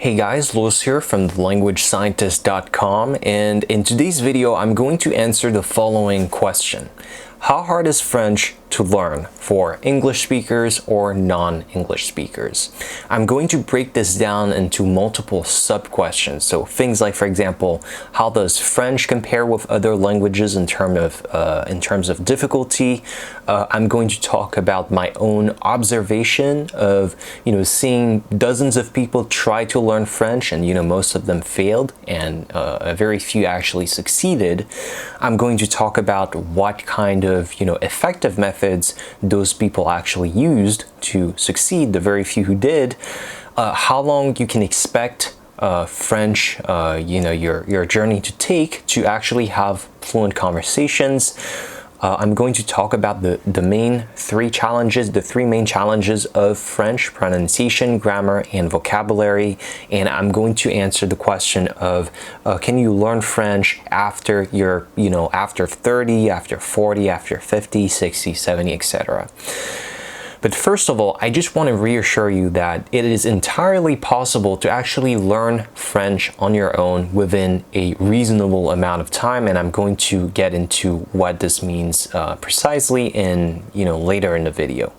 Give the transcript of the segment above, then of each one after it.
Hey guys, Louis here from thelanguagescientist.com, and in today's video I'm going to answer the following question. How hard is French to learn for English speakers or non-English speakers? I'm going to break this down into multiple sub-questions. So things like, for example, how does French compare with other languages in terms of difficulty? I'm going to talk about my own observation of, seeing dozens of people try to learn French, and most of them failed, and a very few actually succeeded. I'm going to talk about what kind of effective methods those people actually used to succeed, the very few who did, how long you can expect French, your journey to take to actually have fluent conversations. I'm going to talk about the three main challenges of French: pronunciation, grammar, and vocabulary. And I'm going to answer the question of can you learn French after you're, after 30, after 40, after 50, 60, 70, etc. But first of all, I just want to reassure you that it is entirely possible to actually learn French on your own within a reasonable amount of time, and I'm going to get into what this means precisely in later in the video.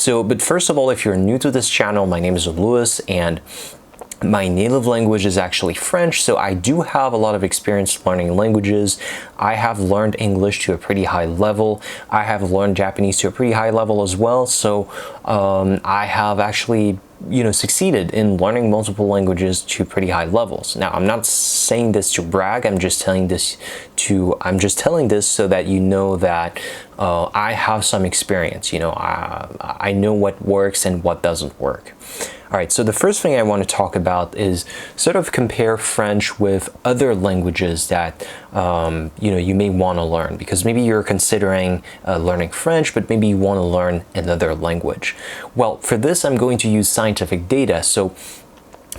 But first of all, if you're new to this channel, my name is Louis, and my native language is actually French, so I do have a lot of experience learning languages. I have learned English to a pretty high level. I have learned Japanese to a pretty high level as well. So I have actually succeeded in learning multiple languages to pretty high levels. Now, I'm not saying this to brag. I'm just telling this so that you know that I have some experience. I know what works and what doesn't work. All right, so the first thing I want to talk about is sort of compare French with other languages that you may want to learn, because maybe you're considering learning French, but maybe you want to learn another language. Well, for this, I'm going to use scientific data. So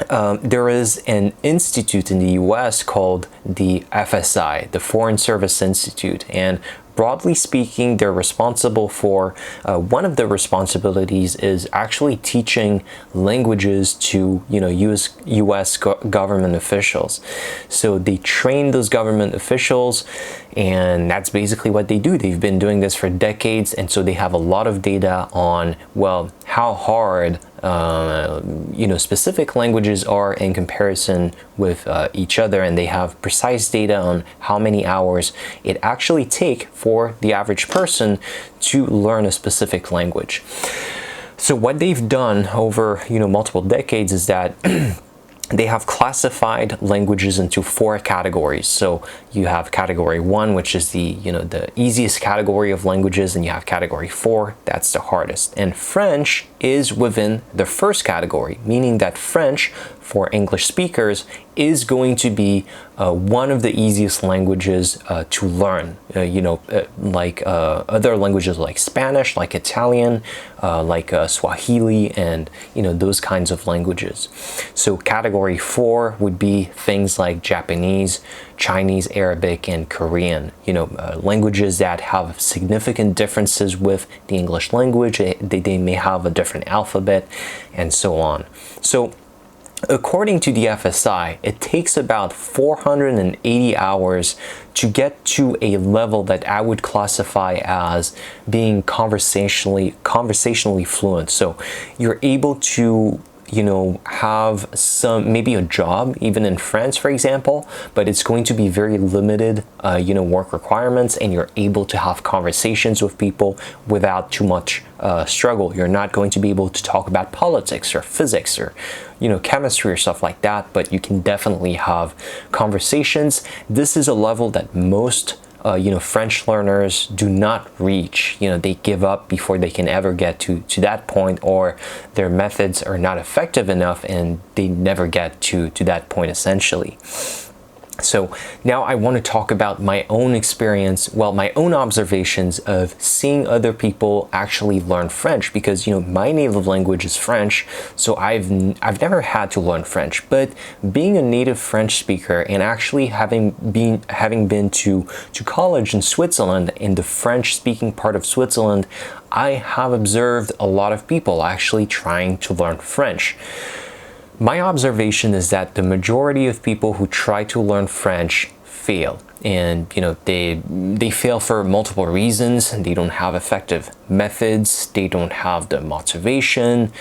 there is an institute in the US called the FSI, the Foreign Service Institute, and broadly speaking, they're responsible for, one of their responsibilities is actually teaching languages to, US government officials. So they train those government officials, and that's basically what they do. They've been doing this for decades, and so they have a lot of data on, well, how hard specific languages are in comparison with each other, and they have precise data on how many hours it actually takes for the average person to learn a specific language. So what they've done over multiple decades is that they have classified languages into 4 categories. So you have category 1, which is the the easiest category of languages, and you have category 4, that's the hardest. And French is within the first category, meaning that French for English speakers is going to be one of the easiest languages to learn. Like other languages like Spanish, like Italian, like Swahili, and those kinds of languages. So category 4 would be things like Japanese, Chinese, Arabic, and Korean. Languages that have significant differences with the English language. They may have a different alphabet, and so on. So according to the FSI, it takes about 480 hours to get to a level that I would classify as being conversationally fluent. So you're able to have maybe a job even in France, for example, but it's going to be very limited work requirements, and you're able to have conversations with people without too much struggle. You're not going to be able to talk about politics or physics or chemistry or stuff like that, but you can definitely have conversations. This is a level that most French learners do not reach. They give up before they can ever get to that point, or their methods are not effective enough and they never get to that point, essentially. So now I want to talk about my own experience, my own observations of seeing other people actually learn French, because my native language is French, so I've never had to learn French. But being a native French speaker and actually having been to college in Switzerland, in the French-speaking part of Switzerland, I have observed a lot of people actually trying to learn French. my observation is that the majority of people who try to learn French fail. And they fail for multiple reasons. They don't have effective methods, they don't have the motivation,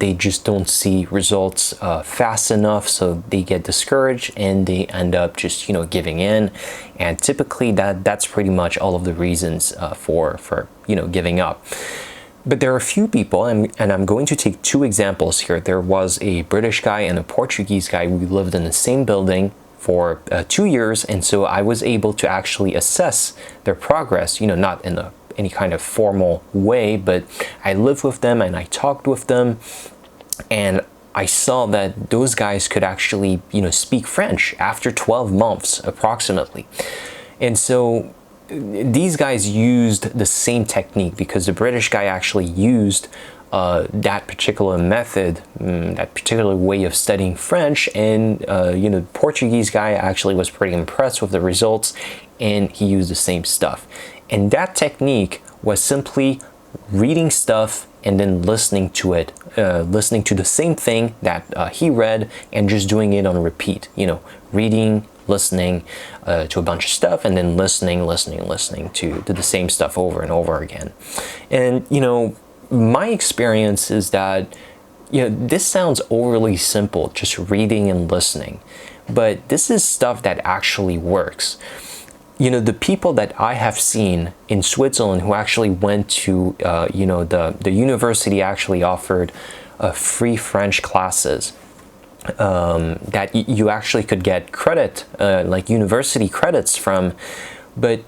they just don't see results fast enough, so they get discouraged and they end up just giving in. And typically that's pretty much all of the reasons for giving up. But there are a few people, and I'm going to take two examples here. There was a British guy and a Portuguese guy. We lived in the same building for 2 years, and so I was able to actually assess their progress, not in any kind of formal way, but I lived with them and I talked with them, and I saw that those guys could actually speak French after 12 months approximately. And so these guys used the same technique, because the British guy actually used that particular method, that particular way of studying French, and the Portuguese guy actually was pretty impressed with the results, and he used the same stuff. And that technique was simply reading stuff and then listening to it, listening to the same thing that he read and just doing it on repeat. Reading, listening to a bunch of stuff, and then listening to the same stuff over and over again. And my experience is that this sounds overly simple, just reading and listening, but this is stuff that actually works. The people that I have seen in Switzerland who actually went to the university actually offered free French classes that you actually could get credit, like university credits from. But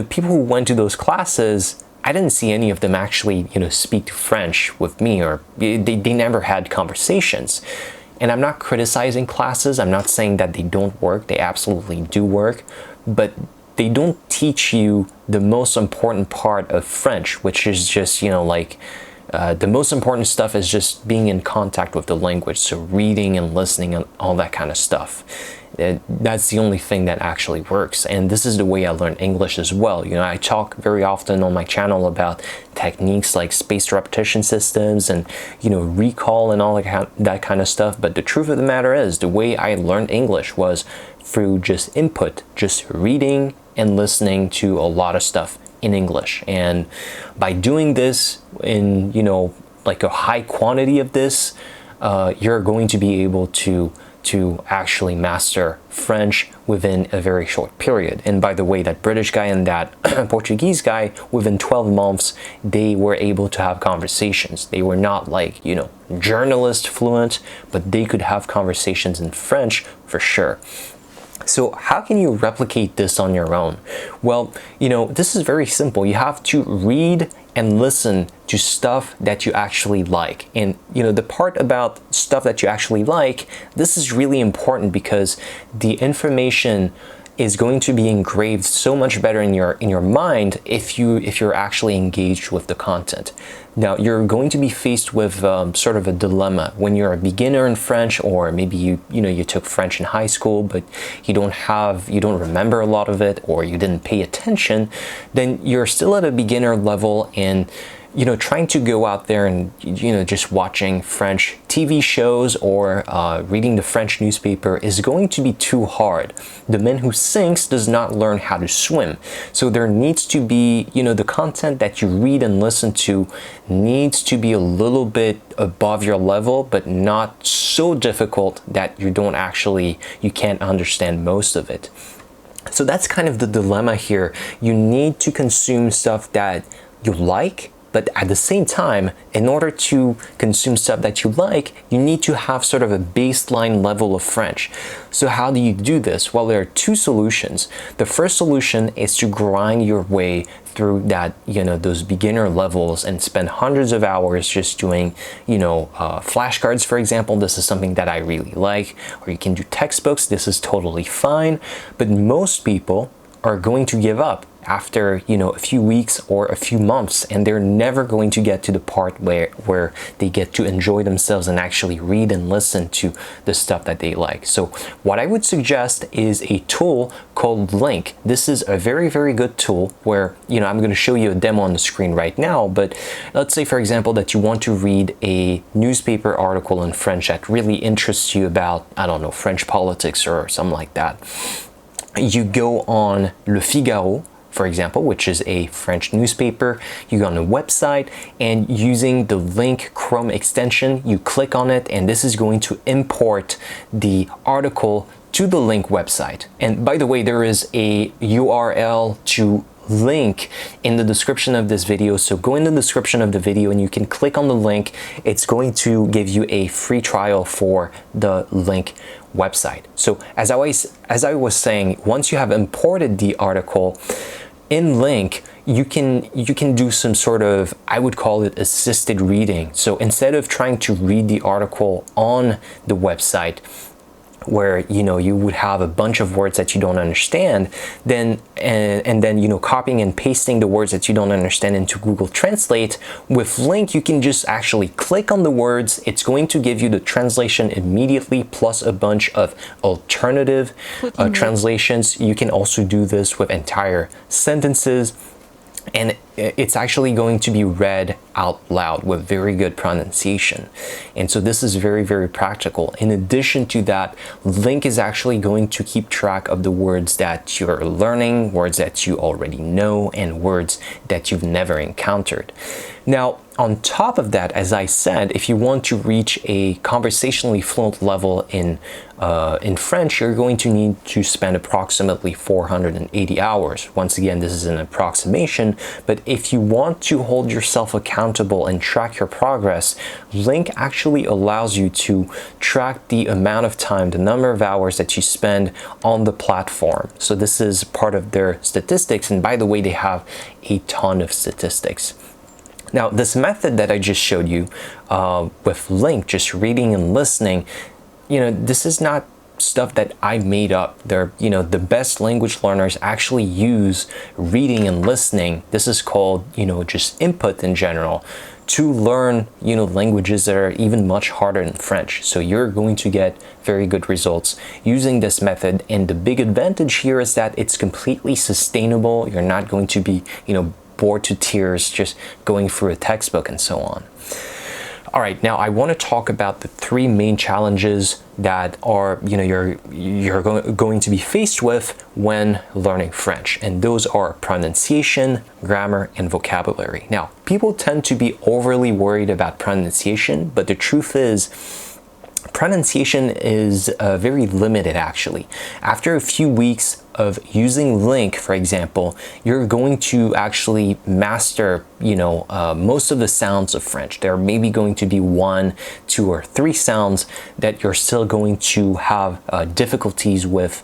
people who went to those classes, I didn't see any of them actually speak French with me, or they never had conversations. And I'm not criticizing classes, I'm not saying that they don't work, they absolutely do work, but they don't teach you the most important part of French, which is just the most important stuff is just being in contact with the language, so reading and listening and all that kind of stuff. That's the only thing that actually works, and this is the way I learned English as well. I talk very often on my channel about techniques like spaced repetition systems and recall and all that kind of stuff, but the truth of the matter is the way I learned English was through just input, just reading and listening to a lot of stuff in English. And by doing this in like a high quantity of this, you're going to be able to actually master French within a very short period. And by the way, that British guy and that Portuguese guy, within 12 months they were able to have conversations. They were not like journalist fluent, but they could have conversations in French for sure. So how can you replicate this on your own? Well, this is very simple. You have to read and listen to stuff that you actually like. And the part about stuff that you actually like, this is really important, because the information is going to be engraved so much better in your mind if you're actually engaged with the content. Now, you're going to be faced with sort of a dilemma when you're a beginner in French, or maybe you took French in high school, but you don't remember a lot of it, or you didn't pay attention. Then you're still at a beginner level, and trying to go out there and just watching French TV shows or reading the French newspaper is going to be too hard. The man who sinks does not learn how to swim. So there needs to be, the content that you read and listen to needs to be a little bit above your level, but not so difficult that you can't understand most of it. So that's kind of the dilemma here. You need to consume stuff that you like, but at the same time, in order to consume stuff that you like, you need to have sort of a baseline level of French. So how do you do this? Well, there are two solutions. The first solution is to grind your way through that, those beginner levels and spend hundreds of hours just doing, flashcards, for example. This is something that I really like. Or you can do textbooks. This is totally fine. But most people are going to give up after, you know, a few weeks or a few months, and they're never going to get to the part where they get to enjoy themselves and actually read and listen to the stuff that they like. So what I would suggest is a tool called LingQ. This is a very, very good tool where, you know, I'm going to show you a demo on the screen right now, but let's say, for example, that you want to read a newspaper article in French that really interests you about, I don't know, French politics or something like that. You go on Le Figaro, for example, which is a French newspaper. You go on the website, and using the LingQ Chrome extension, you click on it, and this is going to import the article to the LingQ website. And by the way, there is a URL to link in the description of this video, so go in the description of the video and you can click on the link. It's going to give you a free trial for the LingQ website. So as I was saying, once you have imported the article in LingQ, you can do some sort of, I would call it, assisted reading. So instead of trying to read the article on the website, where, you know, you would have a bunch of words that you don't understand, then and then, you know, copying and pasting the words that you don't understand into Google Translate, with LingQ you can just actually click on the words. It's going to give you the translation immediately, plus a bunch of alternative translations. You can also do this with entire sentences, and it's actually going to be read out loud with very good pronunciation. And so this is very, very practical. In addition to that, LingQ is actually going to keep track of the words that you're learning, words that you already know, and words that you've never encountered. Now, on top of that, as I said, if you want to reach a conversationally fluent level in French, you're going to need to spend approximately 480 hours. Once again, this is an approximation, but if you want to hold yourself accountable and track your progress, LingQ actually allows you to track the amount of time, the number of hours that you spend on the platform. So this is part of their statistics, and by the way, they have a ton of statistics. Now, this method that I just showed you with LingQ, just reading and listening, you know, this is not stuff that I made up. They're, you know, the best language learners actually use reading and listening. This is called, you know, just input in general, to learn, you know, languages that are even much harder than French. So you're going to get very good results using this method. And the big advantage here is that it's completely sustainable. You're not going to be, you know, bored to tears just going through a textbook and so on. All right, now I want to talk about the three main challenges that are, you know, you're going to be faced with when learning French, and those are pronunciation, grammar, and vocabulary. Now, people tend to be overly worried about pronunciation, but the truth is, pronunciation is very limited actually. After a few weeks of using LingQ, for example, you're going to actually master, you know, most of the sounds of French. There are maybe going to be 1, 2, or 3 sounds that you're still going to have difficulties with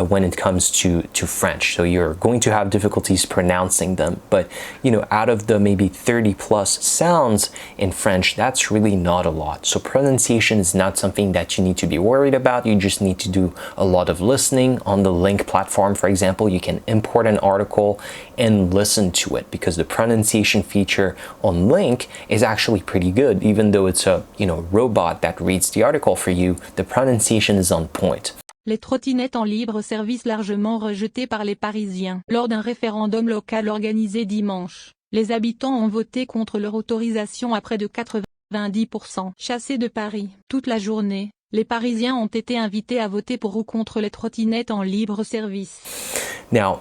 when it comes to French. So you're going to have difficulties pronouncing them, but, you know, out of the maybe 30 plus sounds in French, that's really not a lot. So pronunciation is not something that you need to be worried about. You just need to do a lot of listening. On the LingQ platform, for example, you can import an article and listen to it, because the pronunciation feature on LingQ is actually pretty good. Even though it's a, you know, robot that reads the article for you, the pronunciation is on point. Les trottinettes en libre service largement rejetées par les Parisiens. Lors d'un référendum local organisé dimanche, les habitants ont voté contre leur autorisation à près de 90%. Chassés de Paris toute la journée, les Parisiens ont été invités à voter pour ou contre les trottinettes en libre service. Now,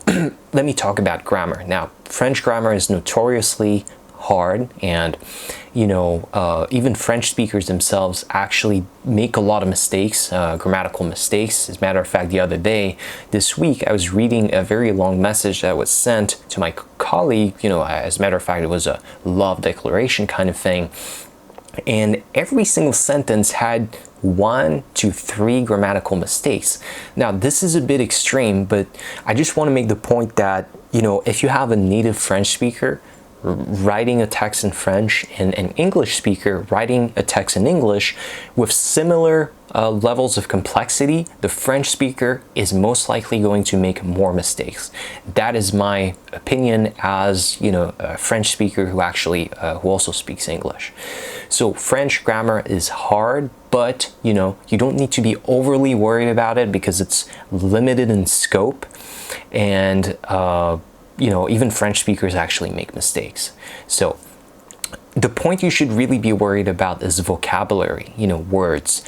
let me talk about grammar. Now, French grammar is notoriously hard, and, you know, even French speakers themselves actually make a lot of mistakes, grammatical mistakes. As a matter of fact, the other day, this week, I was reading a very long message that was sent to my colleague. You know, as a matter of fact, it was a love declaration kind of thing, and every single sentence had 1 to 3 grammatical mistakes. Now, this is a bit extreme, but I just want to make the point that, you know, if you have a native French speaker writing a text in French and an English speaker writing a text in English with similar levels of complexity, the French speaker is most likely going to make more mistakes. That is my opinion as, you know, a French speaker who actually who also speaks English. So French grammar is hard, but you know, you don't need to be overly worried about it because it's limited in scope, and you know, even French speakers actually make mistakes. So the point you should really be worried about is vocabulary, you know, words.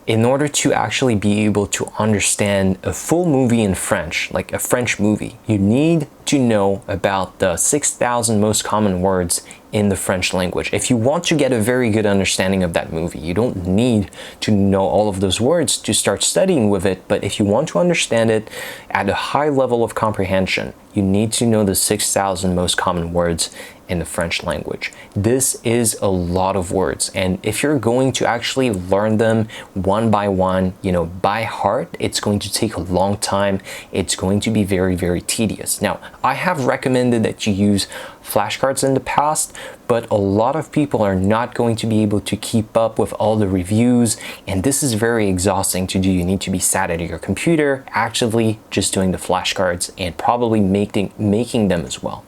In order to actually be able to understand a full movie in French, like a French movie, you need to know about the 6,000 most common words in the French language. If you want to get a very good understanding of that movie, you don't need to know all of those words to start studying with it, but if you want to understand it at a high level of comprehension, you need to know the 6,000 most common words in the French language. This is a lot of words, and if you're going to actually learn them one by one, you know, by heart, it's going to take a long time. It's going to be very, very tedious. Now, I have recommended that you use flashcards in the past, but a lot of people are not going to be able to keep up with all the reviews, and this is very exhausting to do. You need to be sat at your computer actively just doing the flashcards and probably making them as well.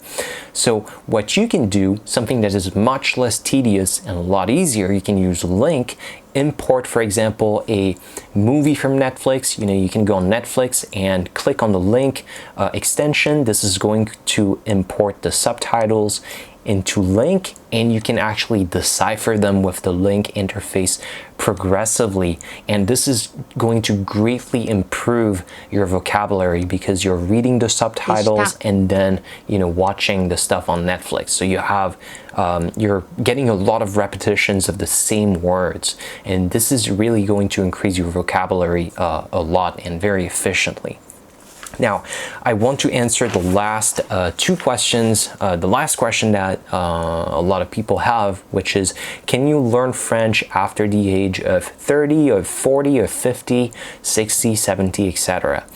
So what you can do, something that is much less tedious and a lot easier, you can use LingQ. Import, for example, a movie from Netflix. You know, you can go on Netflix and click on the LingQ extension. This is going to import the subtitles into LingQ, and you can actually decipher them with the LingQ interface progressively, and this is going to greatly improve your vocabulary because you're reading the subtitles and then, you know, watching the stuff on Netflix. So you have you're getting a lot of repetitions of the same words, and this is really going to increase your vocabulary a lot and very efficiently. Now, I want to answer the last two questions. The last question that a lot of people have, which is, can you learn French after the age of 30 or 40 or 50, 60, 70, etc.?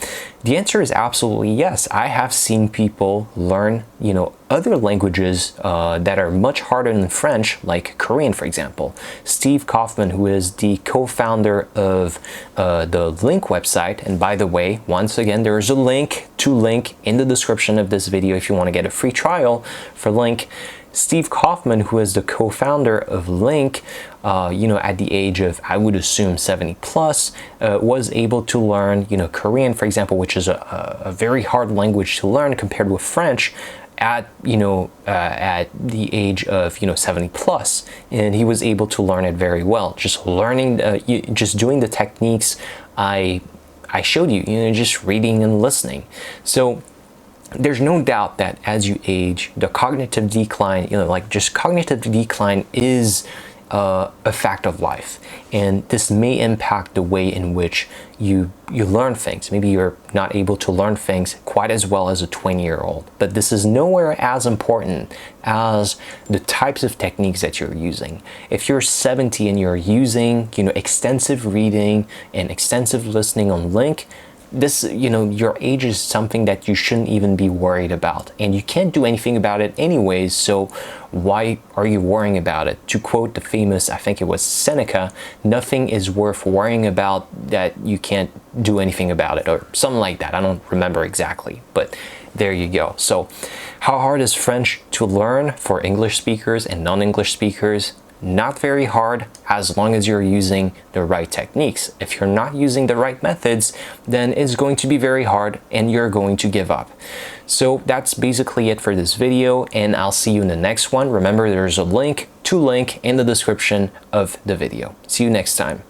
The answer is absolutely yes. I have seen people learn, you know, other languages that are much harder than French, like Korean, for example. Steve Kaufman, who is the co-founder of the LingQ website, and by the way, once again, there is a link to LingQ in the description of this video if you want to get a free trial for LingQ. Steve Kaufman, who is the co-founder of LingQ, you know, at the age of, I would assume, 70 plus, was able to learn, you know, Korean, for example, which is a very hard language to learn compared with French, at, you know, at the age of, you know, 70 plus, and he was able to learn it very well. Just learning, just doing the techniques I showed you, you know, just reading and listening. So there's no doubt that as you age, the cognitive decline, you know, like just cognitive decline is a fact of life, and this may impact the way in which you learn things. Maybe you're not able to learn things quite as well as a 20-year-old, but this is nowhere as important as the types of techniques that you're using. If you're 70 and you're using, you know, extensive reading and extensive listening on LingQ, this, you know, your age is something that you shouldn't even be worried about, and you can't do anything about it anyways, so why are you worrying about it? To quote the famous, I think it was Seneca, nothing is worth worrying about that you can't do anything about it, or something like that. I don't remember exactly, but there you go. So how hard is French to learn for English speakers and non-English speakers? Not very hard, as long as you're using the right techniques. If you're not using the right methods, then it's going to be very hard and you're going to give up. So that's basically it for this video, and I'll see you in the next one. Remember, there's a link to LingQ in the description of the video. See you next time.